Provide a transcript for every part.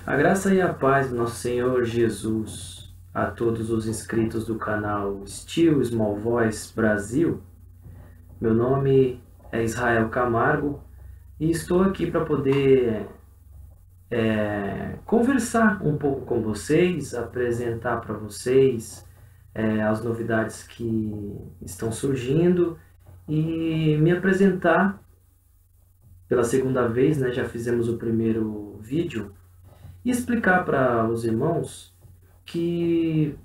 A graça e a paz do nosso Senhor Jesus a todos os inscritos do canal Still Small Voice Brasil. Meu nome é Israel Camargo e estou aqui para poder conversar um pouco com vocês, apresentar para vocês as novidades que estão surgindo e me apresentar pela segunda vez, né? Já fizemos o primeiro vídeo. E explicar para os irmãos que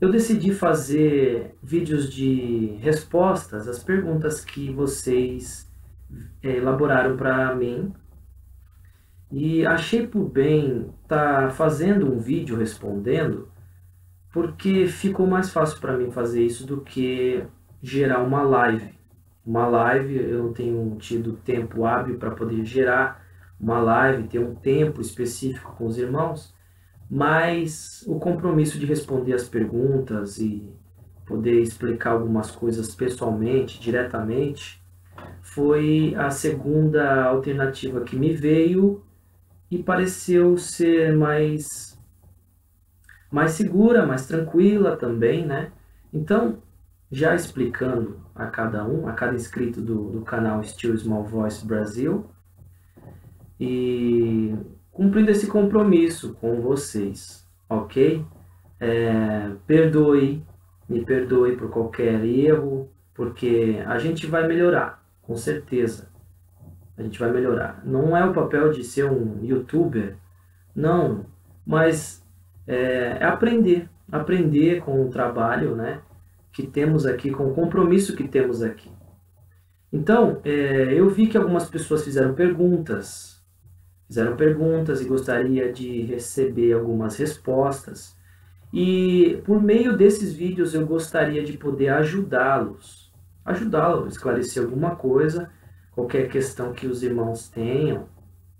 eu decidi fazer vídeos de respostas às perguntas que vocês elaboraram para mim. E achei por bem estar fazendo um vídeo respondendo, porque ficou mais fácil para mim fazer isso do que gerar uma live. Uma live, eu não tenho tido tempo hábil para poder gerar uma live, ter um tempo específico com os irmãos, mas o compromisso de responder as perguntas e poder explicar algumas coisas pessoalmente, diretamente, foi a segunda alternativa que me veio e pareceu ser mais segura, mais tranquila também, né? Então, já explicando a cada inscrito do canal Still Small Voice Brasil, e cumprindo esse compromisso com vocês, ok? Me perdoe por qualquer erro, porque a gente vai melhorar, com certeza. A gente vai melhorar. Não é o papel de ser um youtuber, não, mas é aprender com o trabalho, né, que temos aqui, com o compromisso que temos aqui. Então, eu vi que algumas pessoas fizeram perguntas e gostaria de receber algumas respostas. E por meio desses vídeos eu gostaria de poder ajudá-los a esclarecer alguma coisa, qualquer questão que os irmãos tenham,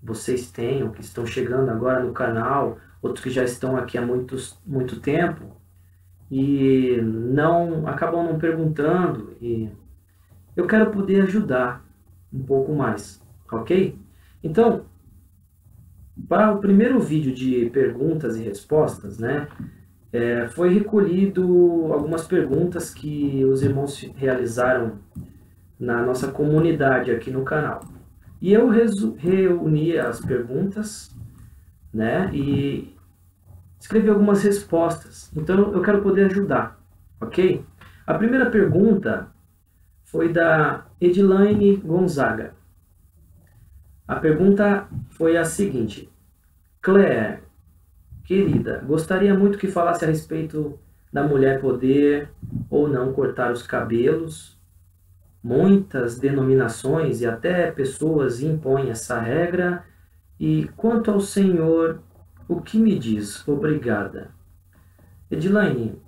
vocês tenham, que estão chegando agora no canal, outros que já estão aqui há muito tempo e acabam não perguntando, e eu quero poder ajudar um pouco mais, ok? Então, para o primeiro vídeo de perguntas e respostas, né, foi recolhido algumas perguntas que os irmãos realizaram na nossa comunidade aqui no canal. E eu reuni as perguntas, né, e escrevi algumas respostas. Então eu quero poder ajudar, ok? A primeira pergunta foi da Edilaine Gonzaga. A pergunta foi a seguinte: Claire, querida, gostaria muito que falasse a respeito da mulher poder ou não cortar os cabelos. Muitas denominações e até pessoas impõem essa regra. E quanto ao Senhor, o que me diz? Obrigada. Edilaine,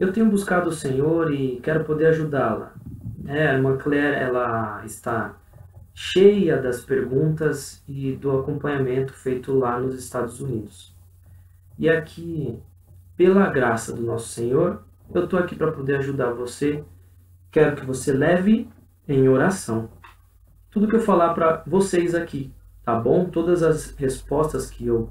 eu tenho buscado o Senhor e quero poder ajudá-la. A irmã Claire, ela está cheia das perguntas e do acompanhamento feito lá nos Estados Unidos. E aqui, pela graça do nosso Senhor, eu estou aqui para poder ajudar você. Quero que você leve em oração tudo que eu falar para vocês aqui, tá bom? Todas as respostas que eu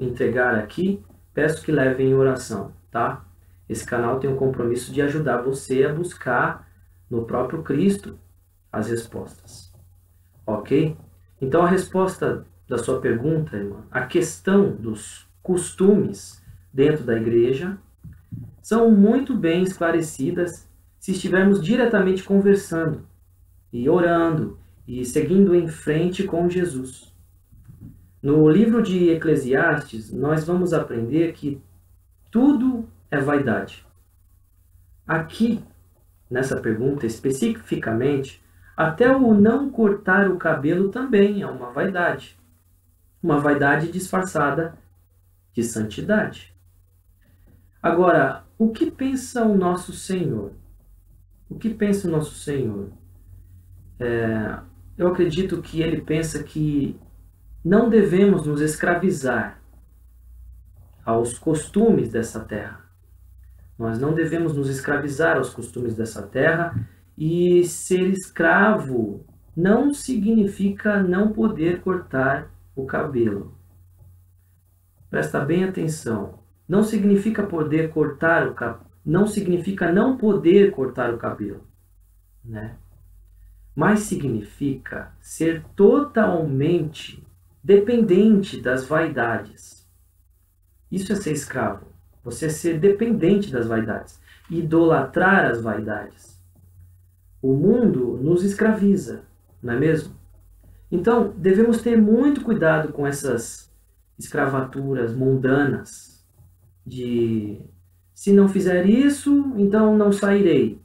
entregar aqui, peço que levem em oração, tá? Esse canal tem um compromisso de ajudar você a buscar no próprio Cristo as respostas, ok? Então a resposta da sua pergunta, irmã, a questão dos costumes dentro da igreja são muito bem esclarecidas se estivermos diretamente conversando e orando e seguindo em frente com Jesus. No livro de Eclesiastes, nós vamos aprender que tudo é vaidade. Aqui, nessa pergunta especificamente, até o não cortar o cabelo também é uma vaidade. Uma vaidade disfarçada de santidade. Agora, o que pensa o nosso Senhor? O que pensa o nosso Senhor? Eu acredito que ele pensa que não devemos nos escravizar aos costumes dessa terra. Nós não devemos nos escravizar aos costumes dessa terra, e ser escravo não significa não poder cortar o cabelo. Presta bem atenção. Não significa poder cortar o cabelo. Não significa não poder cortar o cabelo, né? Mas significa ser totalmente dependente das vaidades. Isso é ser escravo. Você ser dependente das vaidades. Idolatrar as vaidades. O mundo nos escraviza, não é mesmo? Então, devemos ter muito cuidado com essas escravaturas mundanas. De, se não fizer isso, então não sairei.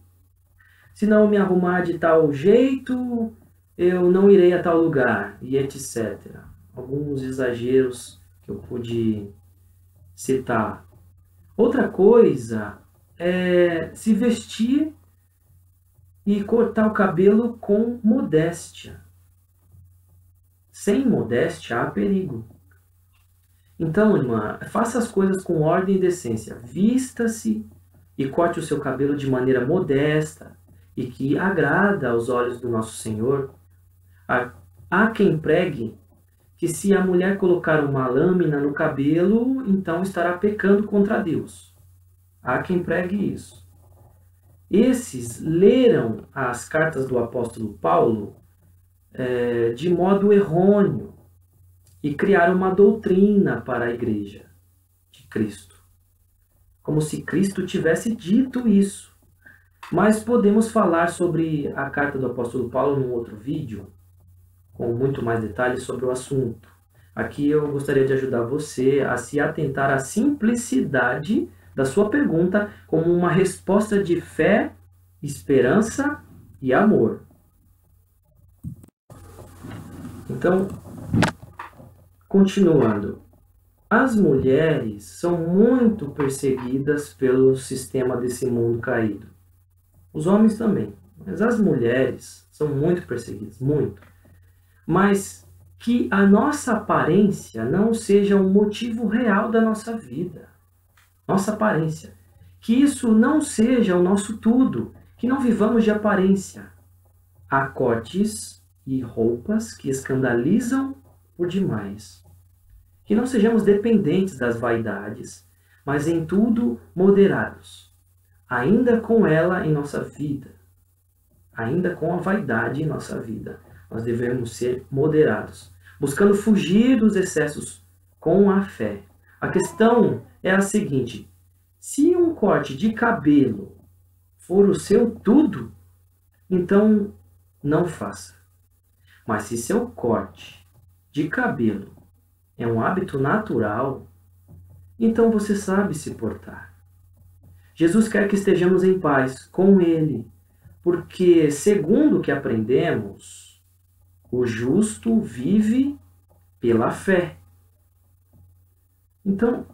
Se não me arrumar de tal jeito, eu não irei a tal lugar, e etc. Alguns exageros que eu pude citar. Outra coisa é se vestir e cortar o cabelo com modéstia. Sem modéstia há perigo. Então, irmã, faça as coisas com ordem e decência. Vista-se e corte o seu cabelo de maneira modesta e que agrada aos olhos do nosso Senhor. Há quem pregue que se a mulher colocar uma lâmina no cabelo, então estará pecando contra Deus. Há quem pregue isso. Esses leram as cartas do apóstolo Paulo de modo errôneo e criaram uma doutrina para a igreja de Cristo. Como se Cristo tivesse dito isso. Mas podemos falar sobre a carta do apóstolo Paulo num outro vídeo, com muito mais detalhes sobre o assunto. Aqui eu gostaria de ajudar você a se atentar à simplicidade da sua pergunta como uma resposta de fé, esperança e amor. Então, continuando. As mulheres são muito perseguidas pelo sistema desse mundo caído. Os homens também. Mas as mulheres são muito perseguidas, muito. Mas que a nossa aparência não seja o motivo real da nossa vida. Nossa aparência. Que isso não seja o nosso tudo. Que não vivamos de aparência. Há cortes e roupas que escandalizam por demais. Que não sejamos dependentes das vaidades, mas em tudo moderados. Ainda com ela em nossa vida. Ainda com a vaidade em nossa vida. Nós devemos ser moderados, buscando fugir dos excessos com a fé. A questão é a seguinte: se um corte de cabelo for o seu tudo, então não faça. Mas se seu corte de cabelo é um hábito natural, então você sabe se portar. Jesus quer que estejamos em paz com Ele, porque, segundo o que aprendemos, o justo vive pela fé. Então,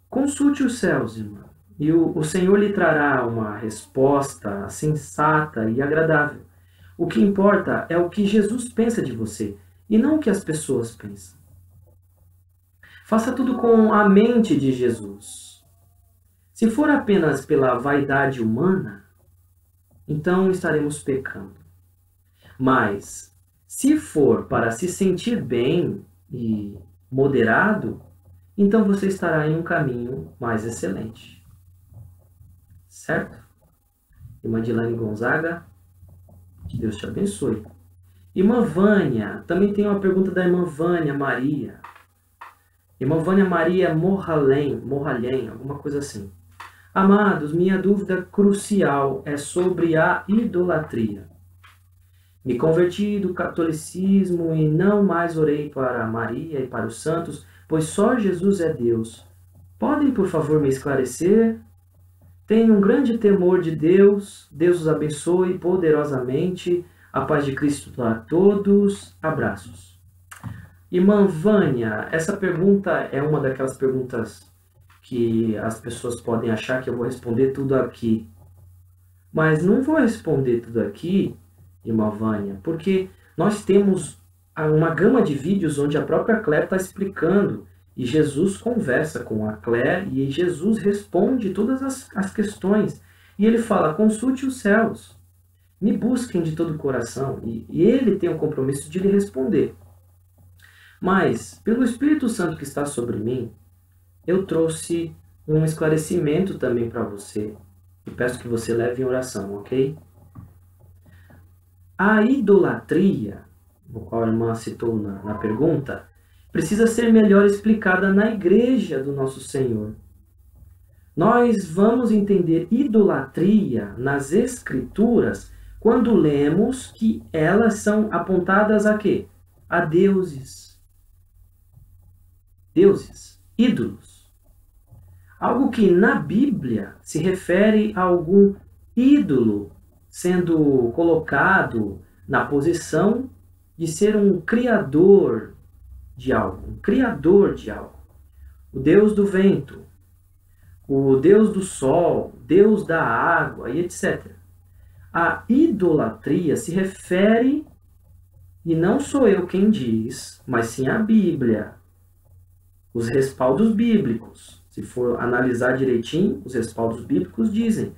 consulte os céus, irmã, e o Senhor lhe trará uma resposta sensata e agradável. O que importa é o que Jesus pensa de você, e não o que as pessoas pensam. Faça tudo com a mente de Jesus. Se for apenas pela vaidade humana, então estaremos pecando. Mas, se for para se sentir bem e moderado, então você estará em um caminho mais excelente. Certo? Irmã Dilane Gonzaga, que Deus te abençoe. Irmã Vânia, também tem uma pergunta da irmã Vânia Maria. Irmã Vânia Maria Morralhem, alguma coisa assim. Amados, minha dúvida crucial é sobre a idolatria. Me converti do catolicismo e não mais orei para Maria e para os santos, pois só Jesus é Deus. Podem, por favor, me esclarecer? Tenho um grande temor de Deus. Deus os abençoe poderosamente. A paz de Cristo a todos. Abraços. Irmã Vânia, essa pergunta é uma daquelas perguntas que as pessoas podem achar que eu vou responder tudo aqui. Mas não vou responder tudo aqui, irmã Vânia, porque nós temos uma gama de vídeos onde a própria Claire está explicando e Jesus conversa com a Claire e Jesus responde todas as questões. E ele fala, consulte os céus, me busquem de todo o coração. E ele tem o compromisso de lhe responder. Mas, pelo Espírito Santo que está sobre mim, eu trouxe um esclarecimento também para você. E peço que você leve em oração, ok? A idolatria, o qual a irmã citou na pergunta, precisa ser melhor explicada na igreja do nosso Senhor. Nós vamos entender idolatria nas Escrituras quando lemos que elas são apontadas a quê? A deuses. Deuses, ídolos. Algo que na Bíblia se refere a algum ídolo sendo colocado na posição de ser um criador de algo, um criador de algo. O Deus do vento, o Deus do sol, Deus da água e etc. A idolatria se refere, e não sou eu quem diz, mas sim a Bíblia, os respaldos bíblicos. Se for analisar direitinho, os respaldos bíblicos dizem,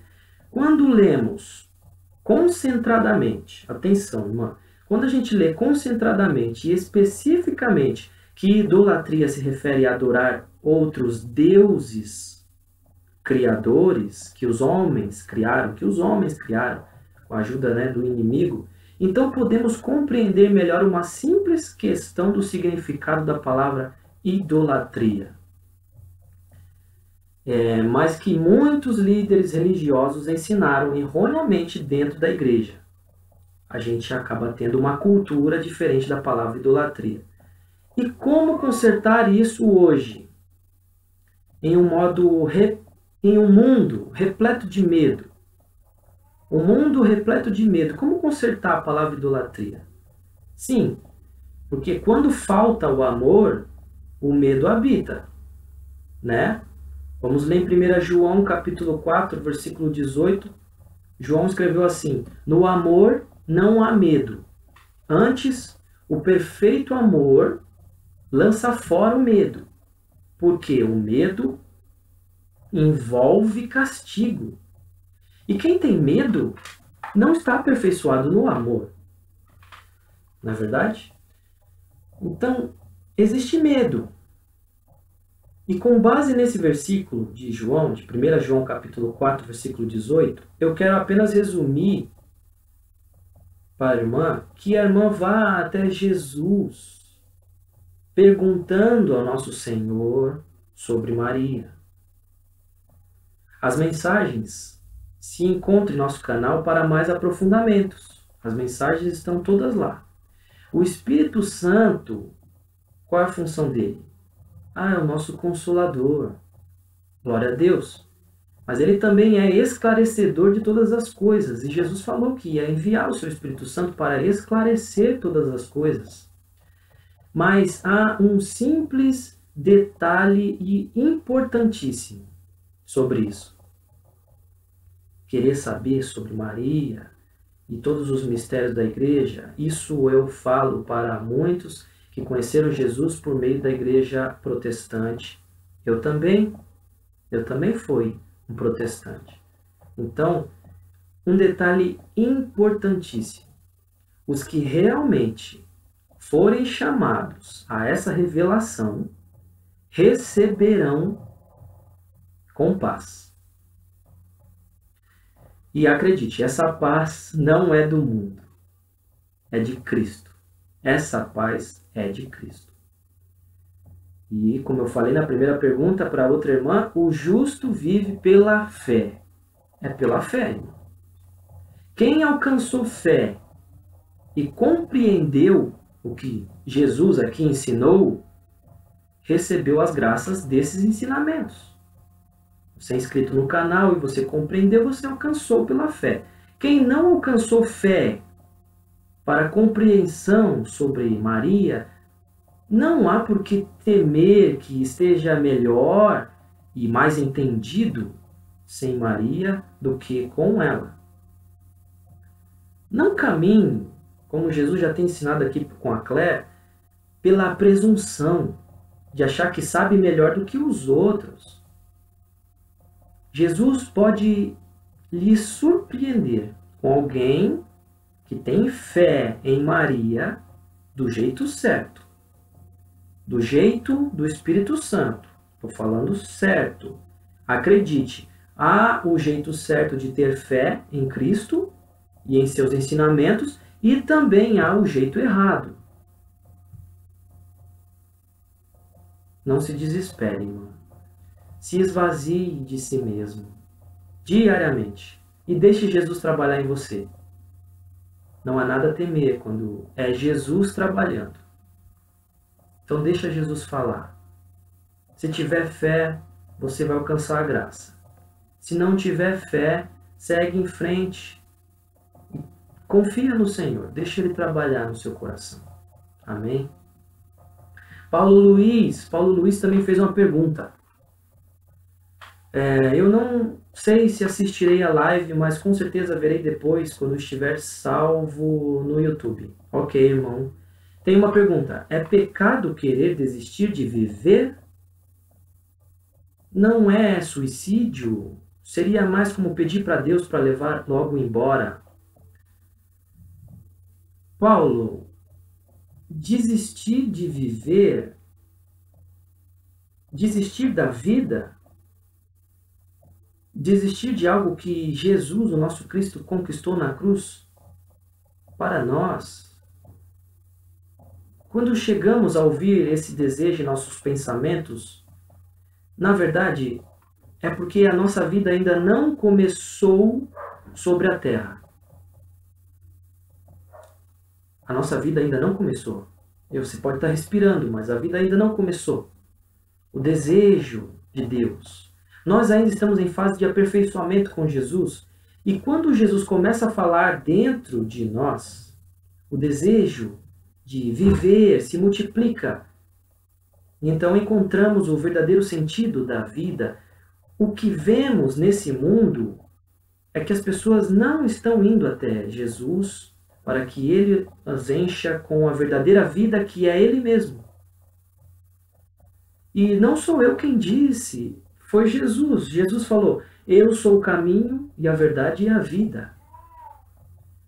quando lemos concentradamente, atenção, irmã, quando a gente lê concentradamente e especificamente que idolatria se refere a adorar outros deuses criadores que os homens criaram, com a ajuda, né, do inimigo, então podemos compreender melhor uma simples questão do significado da palavra idolatria. Mas que muitos líderes religiosos ensinaram erroneamente dentro da igreja. A gente acaba tendo uma cultura diferente da palavra idolatria. E como consertar isso hoje? Em um mundo repleto de medo. Um mundo repleto de medo. Como consertar a palavra idolatria? Sim, porque quando falta o amor, o medo habita, né? Vamos ler em 1 João capítulo 4, versículo 18. João escreveu assim: no amor não há medo. Antes, o perfeito amor lança fora o medo, porque o medo envolve castigo. E quem tem medo não está aperfeiçoado no amor. Não é verdade? Então, existe medo. E com base nesse versículo de João, de 1 João capítulo 4, versículo 18, eu quero apenas resumir para a irmã que a irmã vá até Jesus, perguntando ao nosso Senhor sobre Maria. As mensagens se encontram em nosso canal para mais aprofundamentos. As mensagens estão todas lá. O Espírito Santo, qual é a função dele? É o nosso Consolador. Glória a Deus. Mas ele também é esclarecedor de todas as coisas. E Jesus falou que ia enviar o seu Espírito Santo para esclarecer todas as coisas. Mas há um simples detalhe e importantíssimo sobre isso. Querer saber sobre Maria e todos os mistérios da igreja, isso eu falo para muitos que conheceram Jesus por meio da igreja protestante. Eu também fui um protestante. Então, um detalhe importantíssimo. Os que realmente forem chamados a essa revelação receberão com paz. E acredite, essa paz não é do mundo, é de Cristo. Essa paz é de Cristo. E, como eu falei na primeira pergunta para outra irmã, o justo vive pela fé. É pela fé, irmão. Quem alcançou fé e compreendeu o que Jesus aqui ensinou, recebeu as graças desses ensinamentos. Você é inscrito no canal e você compreendeu, você alcançou pela fé. Quem não alcançou fé para compreensão sobre Maria, não há por que temer que esteja melhor e mais entendido sem Maria do que com ela. Não caminhe, como Jesus já tem ensinado aqui com a Claire, pela presunção de achar que sabe melhor do que os outros. Jesus pode lhe surpreender com alguém que tem fé em Maria do jeito certo. do jeito do Espírito Santo. Estou falando certo. Acredite, há o jeito certo de ter fé em Cristo e em seus ensinamentos, e também há o jeito errado. Não se desespere, irmão. Se esvazie de si mesmo, diariamente, e deixe Jesus trabalhar em você. Não há nada a temer quando é Jesus trabalhando. Então deixa Jesus falar. Se tiver fé, você vai alcançar a graça. Se não tiver fé, segue em frente. Confia no Senhor. Deixa Ele trabalhar no seu coração. Amém? Paulo Luiz também fez uma pergunta. Eu não sei se assistirei a live, mas com certeza verei depois, quando estiver salvo no YouTube. Ok, irmão. Tem uma pergunta. É pecado querer desistir de viver? Não é suicídio? Seria mais como pedir para Deus para levar logo embora? Paulo, desistir de viver, desistir da vida, desistir de algo que Jesus, o nosso Cristo, conquistou na cruz para nós. Quando chegamos a ouvir esse desejo em nossos pensamentos, na verdade, é porque a nossa vida ainda não começou sobre a terra. A nossa vida ainda não começou. Você pode estar respirando, mas a vida ainda não começou. O desejo de Deus. Nós ainda estamos em fase de aperfeiçoamento com Jesus. E quando Jesus começa a falar dentro de nós, o desejo de viver se multiplica. E então encontramos o verdadeiro sentido da vida. O que vemos nesse mundo é que as pessoas não estão indo até Jesus para que Ele as encha com a verdadeira vida que é Ele mesmo. E não sou eu quem disse, foi Jesus. Jesus falou, eu sou o caminho e a verdade e a vida.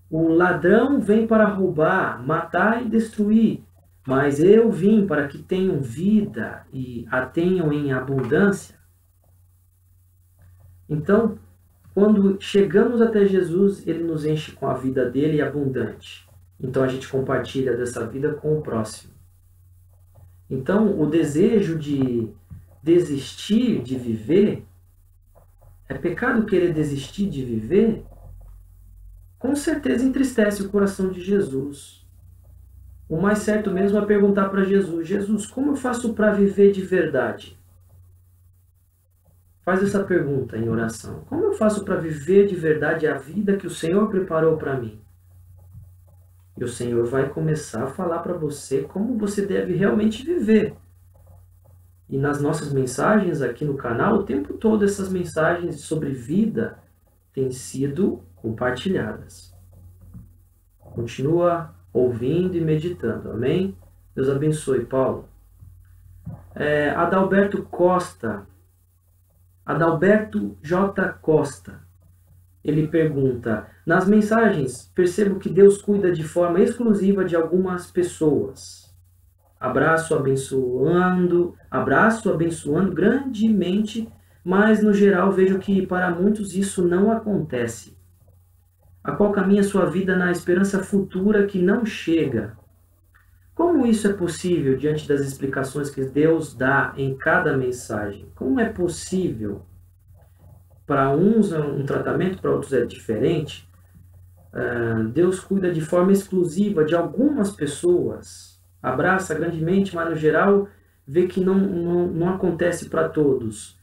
O ladrão vem para roubar, matar e destruir, mas eu vim para que tenham vida e a tenham em abundância. Então, quando chegamos até Jesus, Ele nos enche com a vida dele abundante. Então a gente compartilha dessa vida com o próximo. Então o desejo de desistir de viver, é pecado querer desistir de viver? Com certeza entristece o coração de Jesus. O mais certo mesmo é perguntar para Jesus, Jesus, como eu faço para viver de verdade? Faz essa pergunta em oração. Como eu faço para viver de verdade a vida que o Senhor preparou para mim? E o Senhor vai começar a falar para você como você deve realmente viver. E nas nossas mensagens aqui no canal, o tempo todo essas mensagens sobre vida têm sido compartilhadas. Continua ouvindo e meditando, amém? Deus abençoe, Paulo. Adalberto J. Costa, ele pergunta, nas mensagens percebo que Deus cuida de forma exclusiva de algumas pessoas. Abraço abençoando grandemente, mas no geral vejo que para muitos isso não acontece. A qual caminha sua vida na esperança futura que não chega? Como isso é possível diante das explicações que Deus dá em cada mensagem? Como é possível? Para uns é um tratamento, para outros é diferente. Deus cuida de forma exclusiva de algumas pessoas. Abraça grandemente, mas no geral vê que não acontece para todos.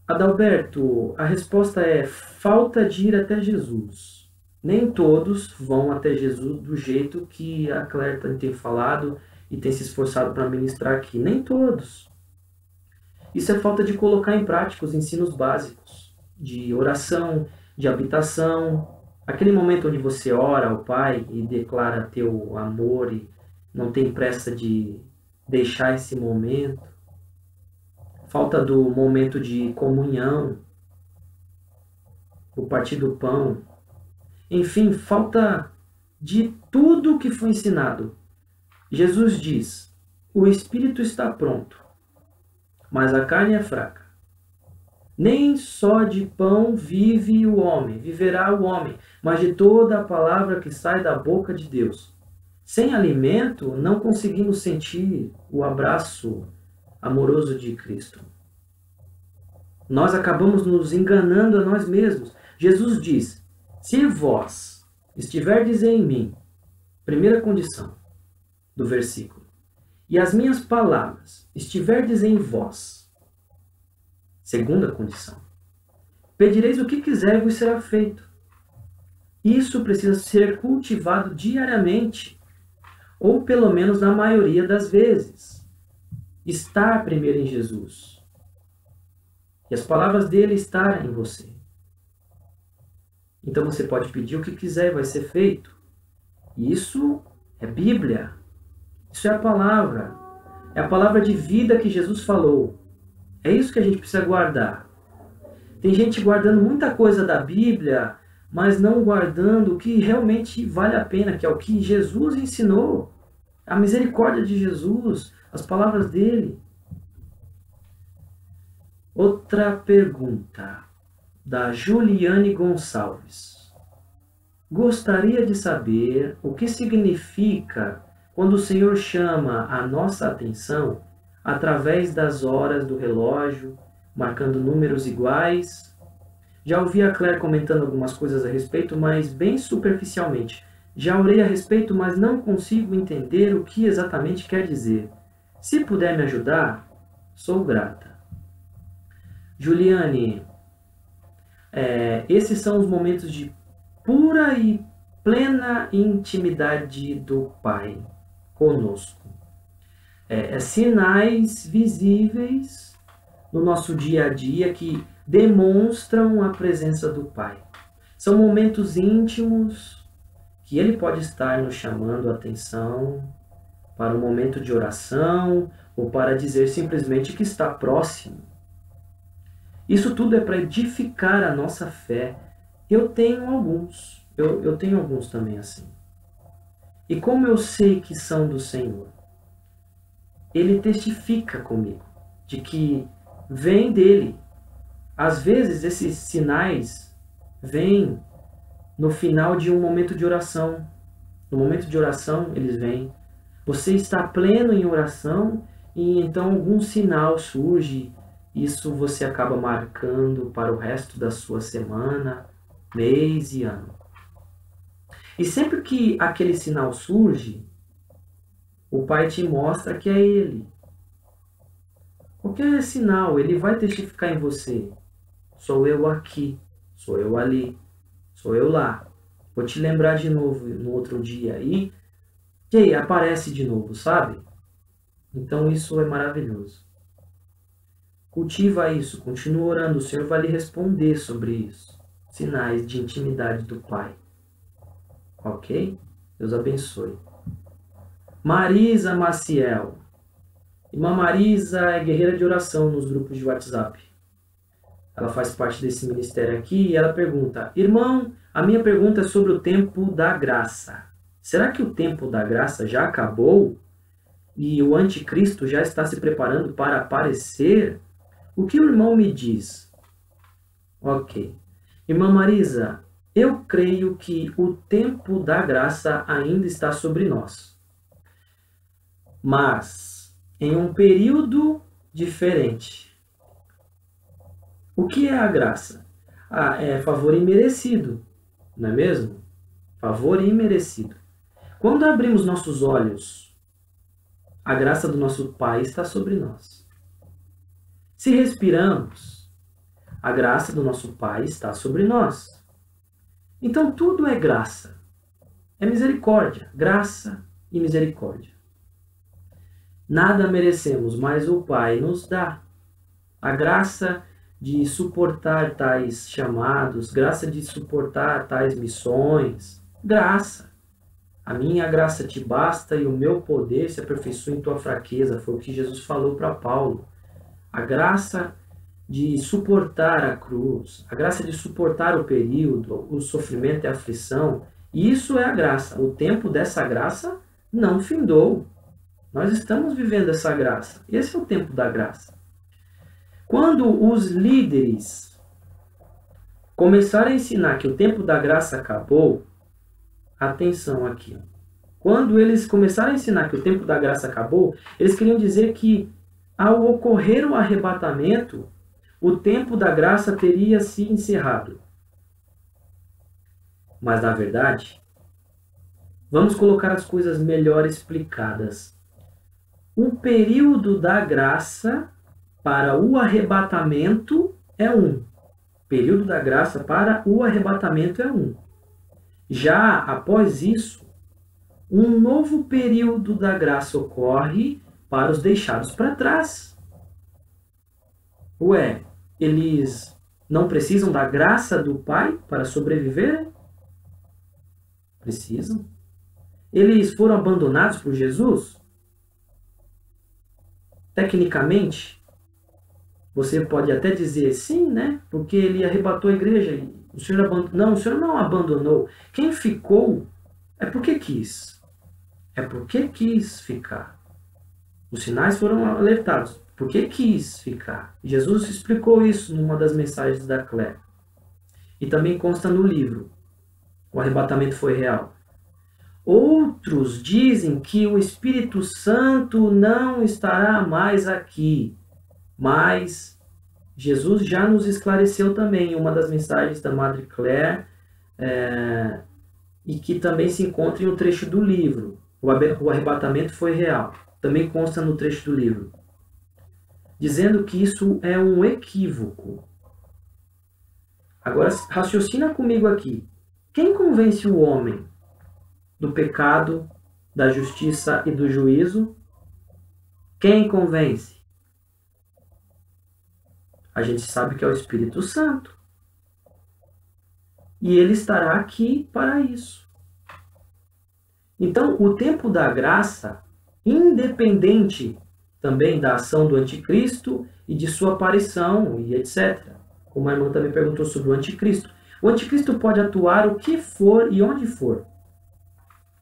Adalberto, a resposta é falta de ir até Jesus. Nem todos vão até Jesus do jeito que a Claire tem falado e tem se esforçado para ministrar aqui. Nem todos. Isso é falta de colocar em prática os ensinos básicos de oração, de habitação. Aquele momento onde você ora ao Pai e declara teu amor e não tem pressa de deixar esse momento. Falta do momento de comunhão, o partir do pão. Enfim, falta de tudo que foi ensinado. Jesus diz: o espírito está pronto, mas a carne é fraca. Nem só de pão viverá o homem, mas de toda a palavra que sai da boca de Deus. Sem alimento, não conseguimos sentir o abraço amoroso de Cristo. Nós acabamos nos enganando a nós mesmos. Jesus diz: se vós estiverdes em mim, primeira condição do versículo, e as minhas palavras estiverdes em vós, segunda condição, pedireis o que quiser e vos será feito. Isso precisa ser cultivado diariamente, ou pelo menos na maioria das vezes. Estar primeiro em Jesus. E as palavras dele estarem em você. Então você pode pedir o que quiser e vai ser feito. Isso é Bíblia. Isso é a palavra. É a palavra de vida que Jesus falou. É isso que a gente precisa guardar. Tem gente guardando muita coisa da Bíblia, mas não guardando o que realmente vale a pena, que é o que Jesus ensinou. A misericórdia de Jesus, as palavras dele. Outra pergunta, da Juliane Gonçalves. Gostaria de saber o que significa quando o Senhor chama a nossa atenção através das horas do relógio, marcando números iguais. Já ouvi a Claire comentando algumas coisas a respeito, mas bem superficialmente. Já orei a respeito, mas não consigo entender o que exatamente quer dizer. Se puder me ajudar, sou grata. Juliane, esses são os momentos de pura e plena intimidade do Pai conosco. Sinais visíveis no nosso dia a dia que demonstram a presença do Pai. São momentos íntimos que Ele pode estar nos chamando a atenção para um momento de oração ou para dizer simplesmente que está próximo. Isso tudo é para edificar a nossa fé. Eu tenho alguns. Eu tenho alguns também assim. E como eu sei que são do Senhor, Ele testifica comigo de que vem dele. Às vezes esses sinais vêm no final de um momento de oração. No momento de oração eles vêm. Você está pleno em oração e então algum sinal surge. Isso você acaba marcando para o resto da sua semana, mês e ano. E sempre que aquele sinal surge, o Pai te mostra que é Ele. Qualquer sinal, Ele vai testificar em você. Sou eu aqui, sou eu ali, sou eu lá. Vou te lembrar de novo no outro dia. E aí, aparece de novo, sabe? Então isso é maravilhoso. Cultiva isso, continua orando, o Senhor vai lhe responder sobre isso. Sinais de intimidade do Pai. Ok? Deus abençoe. Marisa Maciel. Irmã Marisa é guerreira de oração nos grupos de WhatsApp. Ela faz parte desse ministério aqui e ela pergunta: irmão, a minha pergunta é sobre o tempo da graça. Será que o tempo da graça já acabou? E o anticristo já está se preparando para aparecer? O que o irmão me diz? Ok. Irmã Marisa, eu creio que o tempo da graça ainda está sobre nós. Mas em um período diferente. O que é a graça? É favor imerecido, não é mesmo? Favor imerecido. Quando abrimos nossos olhos, a graça do nosso Pai está sobre nós. Se respiramos, a graça do nosso Pai está sobre nós. Então tudo é graça. É misericórdia, graça e misericórdia. Nada merecemos, mas o Pai nos dá. A graça de suportar tais chamados, graça de suportar tais missões. Graça. A minha graça te basta e o meu poder se aperfeiçoa em tua fraqueza. Foi o que Jesus falou para Paulo. A graça de suportar a cruz, a graça de suportar o período, o sofrimento e a aflição, isso é a graça. O tempo dessa graça não findou. Nós estamos vivendo essa graça. Esse é o tempo da graça. Quando os líderes começarem a ensinar que o tempo da graça acabou, atenção aqui. Quando eles começarem a ensinar que o tempo da graça acabou, eles queriam dizer que ao ocorrer o arrebatamento, o tempo da graça teria se encerrado. Mas, na verdade, vamos colocar as coisas melhor explicadas. O período da graça para o arrebatamento é um. O período da graça para o arrebatamento é um. Já após isso, um novo período da graça ocorre para os deixados para trás. Ué, eles não precisam da graça do Pai para sobreviver? Precisam. Eles foram abandonados por Jesus? Tecnicamente, você pode até dizer sim, né? Porque ele arrebatou a igreja. O Senhor não, o Senhor não abandonou. Quem ficou é porque quis. É porque quis ficar. Os sinais foram alertados. Porque quis ficar. Jesus explicou isso numa das mensagens da Claire. E também consta no livro. O arrebatamento foi real. Outros dizem que o Espírito Santo não estará mais aqui. Mas Jesus já nos esclareceu também em uma das mensagens da Madre Claire, e que também se encontra em um trecho do livro. O arrebatamento foi real. Também consta no trecho do livro. Dizendo que isso é um equívoco. Agora, raciocina comigo aqui. Quem convence o homem do pecado, da justiça e do juízo? Quem convence? A gente sabe que é o Espírito Santo. E ele estará aqui para isso. Então, o tempo da graça, independente também da ação do anticristo e de sua aparição e etc. Como a irmã também perguntou sobre o anticristo. O anticristo pode atuar o que for e onde for.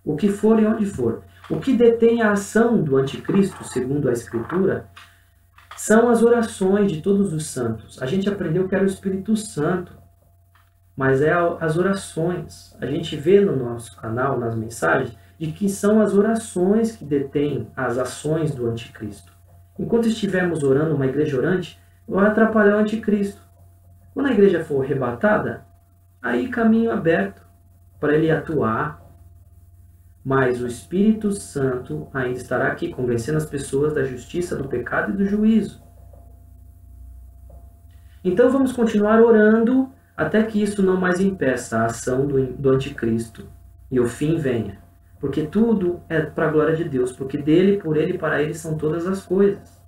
O que for e onde for. O que detém a ação do anticristo, segundo a Escritura, são as orações de todos os santos. A gente aprendeu que era o Espírito Santo, mas é as orações. A gente vê no nosso canal, nas mensagens, de que são as orações que detêm as ações do anticristo. Enquanto estivermos orando, uma igreja orante, vai atrapalhar o anticristo. Quando a igreja for arrebatada, aí caminho aberto para ele atuar. Mas o Espírito Santo ainda estará aqui, convencendo as pessoas da justiça, do pecado e do juízo. Então vamos continuar orando até que isso não mais impeça a ação do anticristo e o fim venha. Porque tudo é para a glória de Deus, porque dele, por ele e para ele são todas as coisas.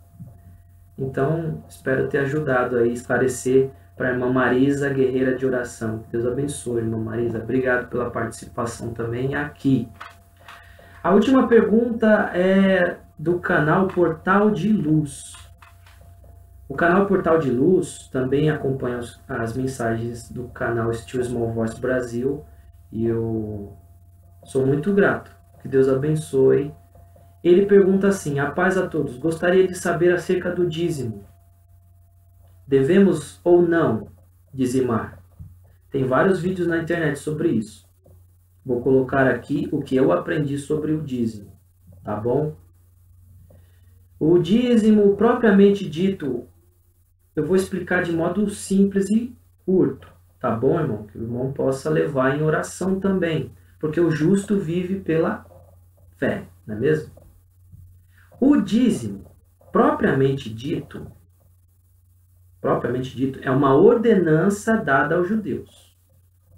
Então, espero ter ajudado a esclarecer para a irmã Marisa, guerreira de oração. Deus abençoe, irmã Marisa. Obrigado pela participação também aqui. A última pergunta é do canal Portal de Luz. O canal Portal de Luz também acompanha as mensagens do canal Still Small Voice Brasil e eu sou muito grato. Que Deus abençoe. Ele pergunta assim: a paz a todos. Gostaria de saber acerca do dízimo. Devemos ou não dizimar? Tem vários vídeos na internet sobre isso. Vou colocar aqui o que eu aprendi sobre o dízimo, tá bom? O dízimo, propriamente dito, eu vou explicar de modo simples e curto, tá bom, irmão? Que o irmão possa levar em oração também, porque o justo vive pela fé, não é mesmo? O dízimo, propriamente dito, é uma ordenança dada aos judeus,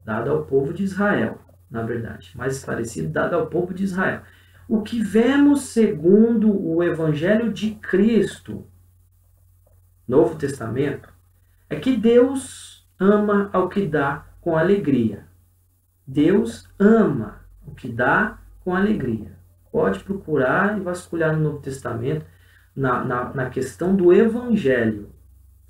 dada ao povo de Israel. Na verdade, mais esclarecido, dado ao povo de Israel. O que vemos segundo o Evangelho de Cristo, Novo Testamento, é que Deus ama ao que dá com alegria. Deus ama o que dá com alegria. Pode procurar e vasculhar no Novo Testamento, na questão do Evangelho.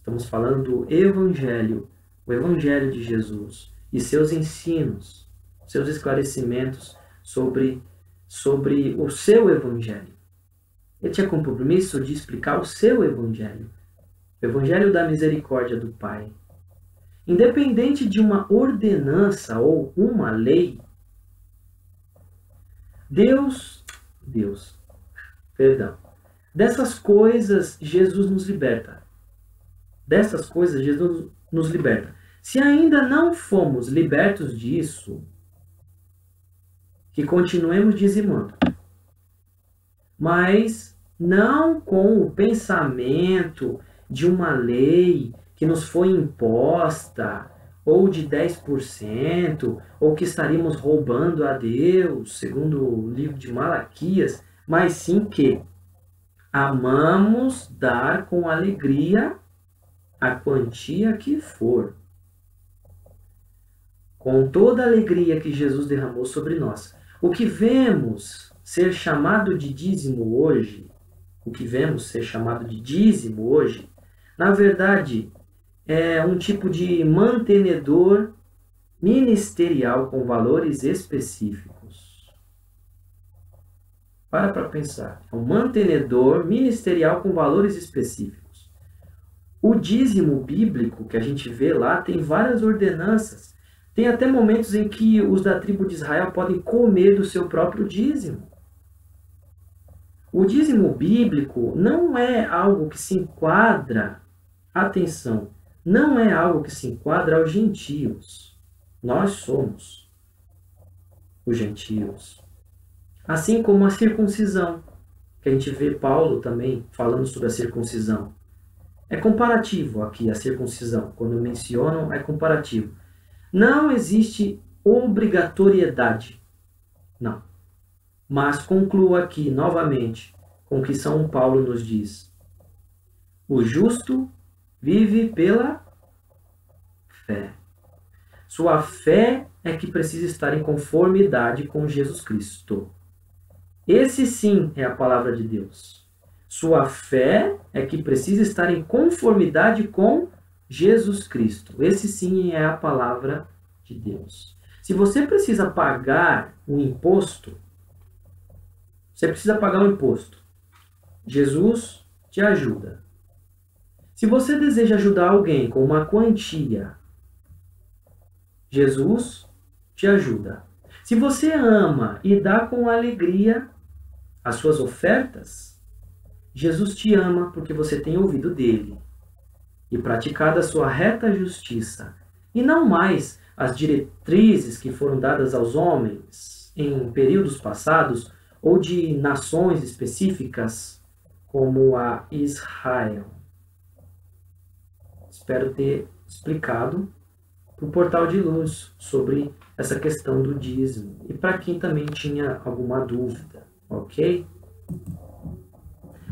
Estamos falando do Evangelho, o Evangelho de Jesus e seus ensinos, seus esclarecimentos sobre o seu Evangelho. Ele tinha compromisso de explicar o seu evangelho. O evangelho da misericórdia do Pai. Independente de uma ordenança ou uma lei, dessas coisas Jesus nos liberta. Dessas coisas Jesus nos liberta. Se ainda não fomos libertos disso, que continuemos dizimando. Mas não com o pensamento de uma lei que nos foi imposta, ou de 10%, ou que estaríamos roubando a Deus, segundo o livro de Malaquias, mas sim que amamos dar com alegria a quantia que for. Com toda a alegria que Jesus derramou sobre nós. O que vemos ser chamado de dízimo hoje, na verdade, é um tipo de mantenedor ministerial com valores específicos. Para pensar. É um mantenedor ministerial com valores específicos. O dízimo bíblico que a gente vê lá tem várias ordenanças. Tem até momentos em que os da tribo de Israel podem comer do seu próprio dízimo. O dízimo bíblico não é algo que se enquadra, atenção, não é algo que se enquadra aos gentios. Nós somos os gentios. Assim como a circuncisão, que a gente vê Paulo também falando sobre a circuncisão. É comparativo aqui a circuncisão. Quando mencionam, é comparativo. Não existe obrigatoriedade. Não. Mas concluo aqui novamente com o que São Paulo nos diz. O justo vive pela fé. Sua fé é que precisa estar em conformidade com Jesus Cristo. Esse sim é a palavra de Deus. Sua fé é que precisa estar em conformidade com Jesus Cristo. Esse sim é a palavra de Deus. Se você precisa pagar um imposto, Jesus te ajuda. Se você deseja ajudar alguém com uma quantia, Jesus te ajuda. Se você ama e dá com alegria as suas ofertas, Jesus te ama porque você tem ouvido dele e praticado a sua reta justiça, e não mais as diretrizes que foram dadas aos homens em períodos passados ou de nações específicas como a Israel. Espero ter explicado para o Portal de Luz sobre essa questão do dízimo e para quem também tinha alguma dúvida, ok?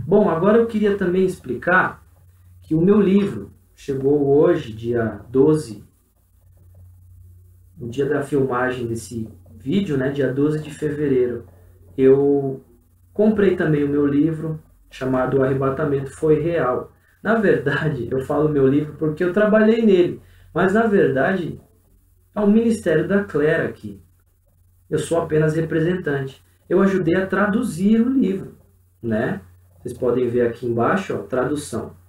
Bom, agora eu queria também explicar que o meu livro chegou hoje, dia 12, no dia da filmagem desse vídeo, né, dia 12 de fevereiro. Eu comprei também o meu livro, chamado O Arrebatamento Foi Real. Na verdade, eu falo meu livro porque eu trabalhei nele, mas na verdade é o ministério da Clara aqui. Eu sou apenas representante. Eu ajudei a traduzir o livro, né? Vocês podem ver aqui embaixo, ó, tradução.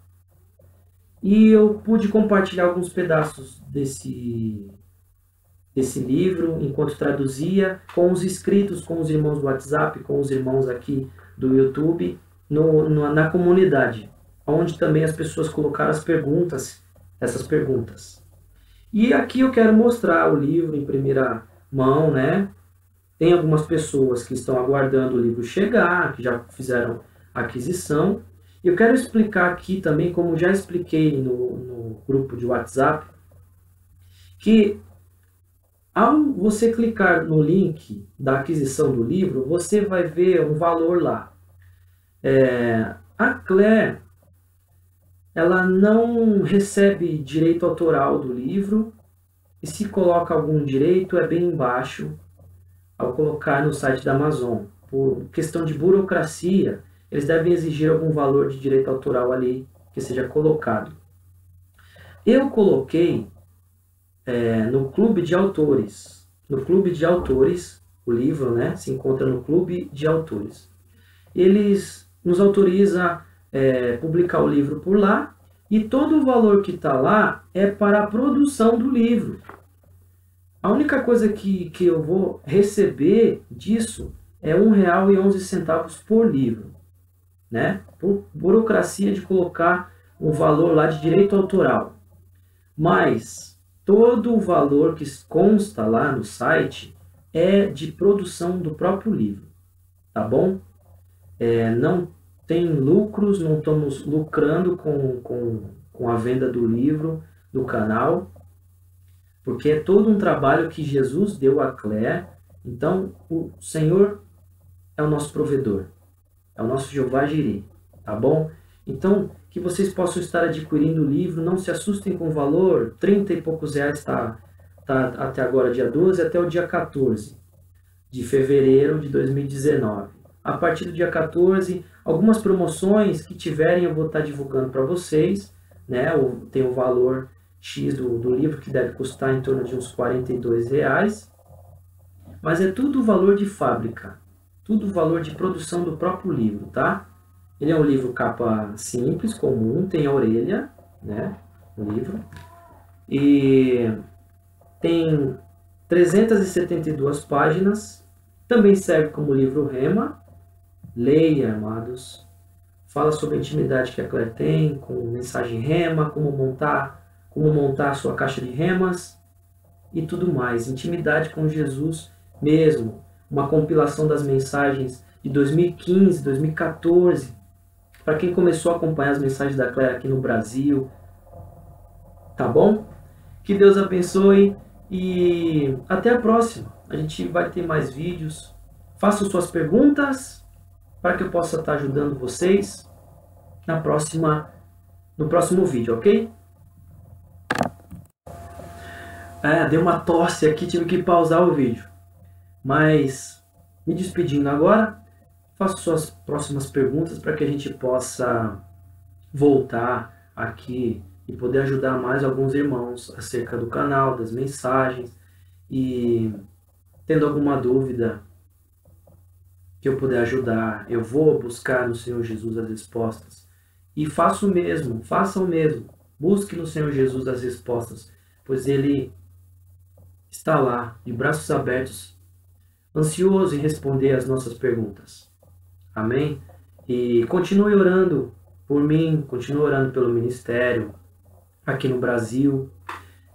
E eu pude compartilhar alguns pedaços desse livro, enquanto traduzia, com os inscritos, com os irmãos do WhatsApp, com os irmãos aqui do YouTube, na comunidade, onde também as pessoas colocaram essas perguntas. E aqui eu quero mostrar o livro em primeira mão, né? Tem algumas pessoas que estão aguardando o livro chegar, que já fizeram a aquisição. Eu quero explicar aqui também, como já expliquei no grupo de WhatsApp, que ao você clicar no link da aquisição do livro, você vai ver um valor lá. A Claire, ela não recebe direito autoral do livro, e se coloca algum direito é bem embaixo, ao colocar no site da Amazon. Por questão de burocracia, eles devem exigir algum valor de direito autoral ali que seja colocado. Eu coloquei no Clube de Autores. No Clube de Autores, o livro, né, se encontra no Clube de Autores. Eles nos autoriza publicar o livro por lá, e todo o valor que está lá é para a produção do livro. A única coisa que eu vou receber disso é R$1,11 por livro, né? Por burocracia de colocar um valor lá de direito autoral. Mas todo o valor que consta lá no site é de produção do próprio livro, tá bom? Não tem lucros, não estamos lucrando com a venda do livro do canal, porque é todo um trabalho que Jesus deu a Claire. Então, o Senhor é o nosso provedor, é o nosso Jeová Jireh, tá bom? Então, que vocês possam estar adquirindo o livro, não se assustem com o valor, 30 e poucos reais tá até agora, dia 12, até o dia 14 de fevereiro de 2019. A partir do dia 14, algumas promoções que tiverem eu vou estar divulgando para vocês, né? Tem o valor X do livro, que deve custar em torno de uns R$42, mas é tudo o valor de fábrica, tudo o valor de produção do próprio livro, tá? Ele é um livro capa simples, comum, tem a orelha, né, no livro, e tem 372 páginas, também serve como livro rema. Leia, amados, fala sobre a intimidade que a Claire tem com mensagem rema, como montar a sua caixa de remas e tudo mais. Intimidade com Jesus mesmo. Uma compilação das mensagens de 2015, 2014. Para quem começou a acompanhar as mensagens da Claire aqui no Brasil. Tá bom? Que Deus abençoe e até a próxima. A gente vai ter mais vídeos. Façam suas perguntas para que eu possa estar ajudando vocês no próximo vídeo, ok? Deu uma tosse aqui, tive que pausar o vídeo. Mas, me despedindo agora, faço suas próximas perguntas para que a gente possa voltar aqui e poder ajudar mais alguns irmãos acerca do canal, das mensagens. E, tendo alguma dúvida que eu puder ajudar, eu vou buscar no Senhor Jesus as respostas. E façam o mesmo. Busque no Senhor Jesus as respostas, pois Ele está lá, de braços abertos, ansioso em responder as nossas perguntas. Amém? E continue orando por mim, continue orando pelo ministério aqui no Brasil.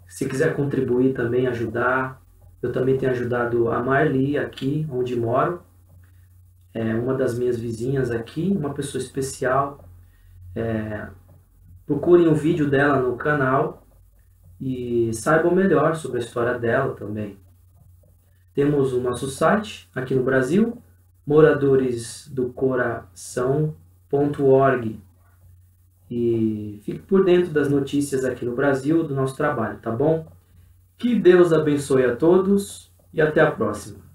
Se quiser contribuir também, ajudar. Eu também tenho ajudado a Marli aqui, onde moro. É uma das minhas vizinhas aqui, uma pessoa especial. Procurem o vídeo dela no canal e saibam melhor sobre a história dela também. Temos o nosso site aqui no Brasil, moradoresdocoração.org, e fique por dentro das notícias aqui no Brasil do nosso trabalho, tá bom? Que Deus abençoe a todos e até a próxima.